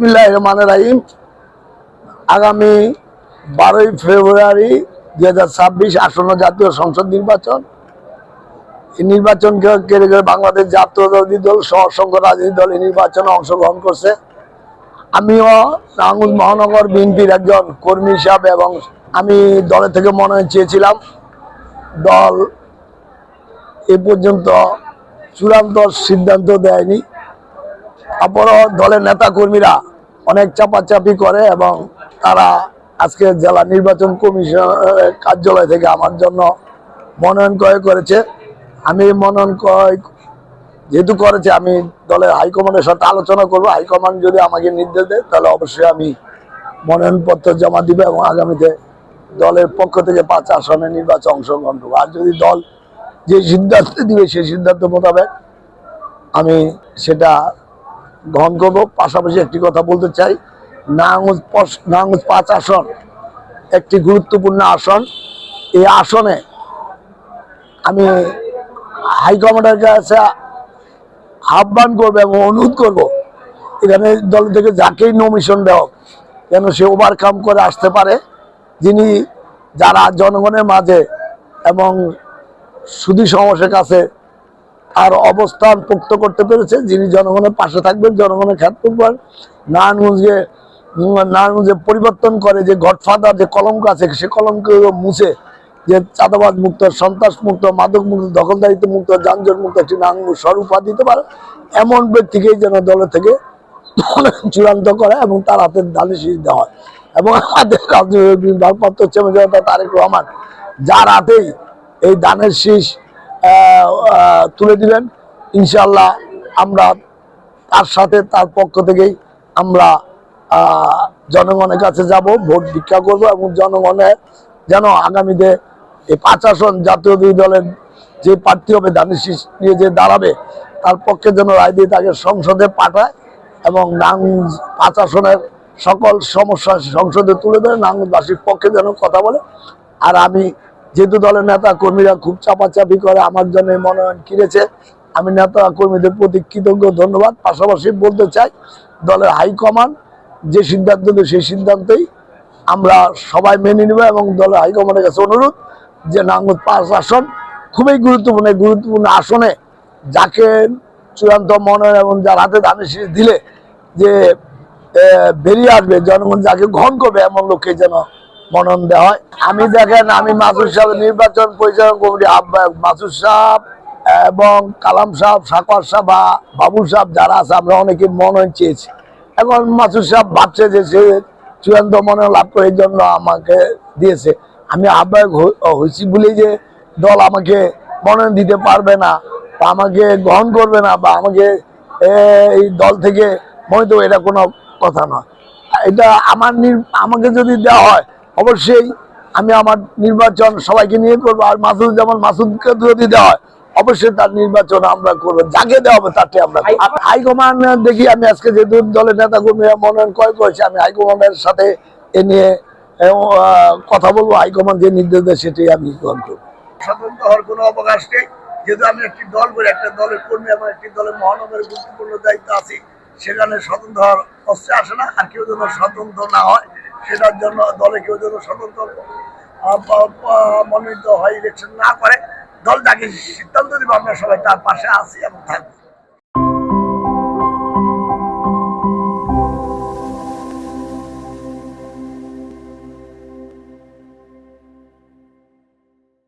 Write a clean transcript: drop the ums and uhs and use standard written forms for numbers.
বিসমিল্লাহির রহমানির রহিম। আগামী 12ই ফেব্রুয়ারি 2026 আসন্ন জাতীয় সংসদ নির্বাচন। এই নির্বাচনকে কেন্দ্র করে বাংলাদেশ জাতীয়তাবাদী দল সহ অসংখ্য রাজনৈতিক দল এই নির্বাচনে অংশগ্রহণ করছে। আমিও নারায়ণগঞ্জ মহানগর বিএনপির একজন কর্মী হিসাবে এবং আমি দলের থেকে মনোনয়ন চেয়েছিলাম। দল এ পর্যন্ত চূড়ান্ত সিদ্ধান্ত দেয়নি। তারপরও দলের নেতা কর্মীরা অনেক চাপাচাপি করে এবং তারা আজকে জেলা নির্বাচন কমিশনের কার্যালয় থেকে আমার জন্য মনোনয়ন ক্রয় করেছে। আমি মনোনয়ন ক্রয় যেহেতু করেছে, আমি দলের হাইকমান্ডের সাথে আলোচনা করব। হাইকমান্ড যদি আমাকে নির্দেশ দেয় তাহলে অবশ্যই আমি মনোনয়নপত্র জমা দিব এবং আগামীতে দলের পক্ষ থেকে 5 আসনে নির্বাচনে অংশগ্রহণ করবো। আর যদি দল যে সিদ্ধান্ত দিবে সেই সিদ্ধান্ত মোতাবেক আমি সেটা গ্রহণ করব। পাশাপাশি একটি কথা বলতে চাই, নারায়ণগঞ্জ 5 আসন একটি গুরুত্বপূর্ণ আসন। এই আসনে আমি হাইকমান্ডের কাছে আহ্বান করবো এবং অনুরোধ করব, এখানে দল থেকে যাকেই নমিশন দেওয়া যেন সে ওভারকাম করে আসতে পারে, যিনি যারা জনগণের মাঝে এবং সুধী সমাজের কাছে আর অবস্থান পোক্ত করতে পেরেছে, যিনি জনগণের পাশে থাকবেন, জনগণের খ্যাত করবেন, নারায়ণগঞ্জে পরিবর্তন করে যে গডফাদার যে কলঙ্ক আছে সে কলঙ্ক মুছে যে চাঁদাবাদ মুক্ত, সন্ত্রাস মুক্ত, মাদক মুক্ত, দখলদারিত্ব মুক্ত, যানজট মুক্ত একটি নারায়ণগঞ্জ স্বরূপ দিতে পারে এমন ব্যক্তিকেই যেন দলের থেকে চূড়ান্ত করে এবং তার হাতে ধানের শীষ দেওয়া হয়। এবং আমাদের রাজনৈতিক ভারপ্রাপ্ত চেয়ারম্যান তারেক রহমান যার হাতেই এই ধানের শীষ তুলে দিবেন, ইনশাল্লাহ আমরা তার সাথে তার পক্ষ থেকেই আমরা জনগণের কাছে যাব, ভোট ভিক্ষা করব এবং জনগণের যেন আগামীতে এই 5 আসন জাতীয় দলের যে প্রার্থী হবে ধানের শীষ নিয়ে যে দাঁড়াবে তার পক্ষে যেন রায় দিয়ে তাকে সংসদে পাঠায় এবং 5 আসনের সকল সমস্যা সংসদে তুলে ধরে নারায়ণগঞ্জবাসীর পক্ষে যেন কথা বলে। আর আমি যেহেতু দলের নেতা কর্মীরা খুব চাপাচাপি করে আমার জন্য মনোনয়ন কিনেছে, আমি নেতা কর্মীদের প্রতি কৃতজ্ঞ, ধন্যবাদ। পাশাপাশি বলতে চাই, দলের হাইকমান্ড যে সিদ্ধান্ত দেবে সেই সিদ্ধান্তেই আমরা সবাই মেনে নেব এবং দলের হাইকমান্ডের কাছে অনুরোধ যে নারায়ণগঞ্জ 5 আসন খুবই গুরুত্বপূর্ণ আসনে যাকে চূড়ান্ত মনোনয়ন এবং যার হাতে ধানের শীষ দিলে যে বেরিয়ে আসবে, জনগণ যাকে গ্রহণ করবে এমন লোককে যেন মনোনয়ন দেওয়া হয়। আমি দেখেন, আমি মাসুদ সাহেব নির্বাচন পরিচালনা কমিটি আহ্বায়ক, মাসুদ সাহেব এবং কালাম সাহেব, সাকর সাহেব বা বাবুল সাহেব যারা আছে আমরা অনেকে মনোনয়ন চেয়েছি। এখন মাসুদ সাহেব ভাবছে যে সে চূড়ান্ত মনোনয়ন লাভ করে এই জন্য আমাকে দিয়েছে। আমি আহ্বায়ক হয়েছি বলেই যে দল আমাকে মনোনয়ন দিতে পারবে না বা আমাকে গ্রহণ করবে না বা আমাকে এই দল থেকে মনোনীত, এটা কোনো কথা নয়। এটা আমাকে যদি দেওয়া হয় অবশ্যই আমি আমার নির্বাচন সবাইকে নিয়ে করবো। আর মাসুদকে যদি দেওয়া হয় অবশ্যই তার নির্বাচন আমরা করবো, যাকে দেওয়া হবে তাকে আমরা। হাইকমান্ড দেখি, আমি আজকে যেহেতু দলের নেতা কর্মীরা মনোনয়ন ক্রয় করেছে, আমি হাইকমান্ডের সাথে এ নিয়ে কথা বলবো। হাইকমান্ড যে নির্দেশ দেয় সেটাই আমি গ্রহণ করবো। স্বতন্ত্র হওয়ার কোনো অবকাশ নেই, যেহেতু আমি একটি দল করে একটা দলের কর্মী এবং একটি দলের মহানগরের গুরুত্বপূর্ণ দায়িত্ব আছি, সেখানে স্বতন্ত্র হওয়ার প্রশ্নে আসে না। আর কেউ যেন স্বতন্ত্র না হয় সেটার জন্য দলে কেউ যেন স্বতন্ত্র মনোনীত হয়, ইলেকশন না করে, দল যাকে সিদ্ধান্ত দিব আমরা সবাই তার পাশে আছি এবং থাকবো।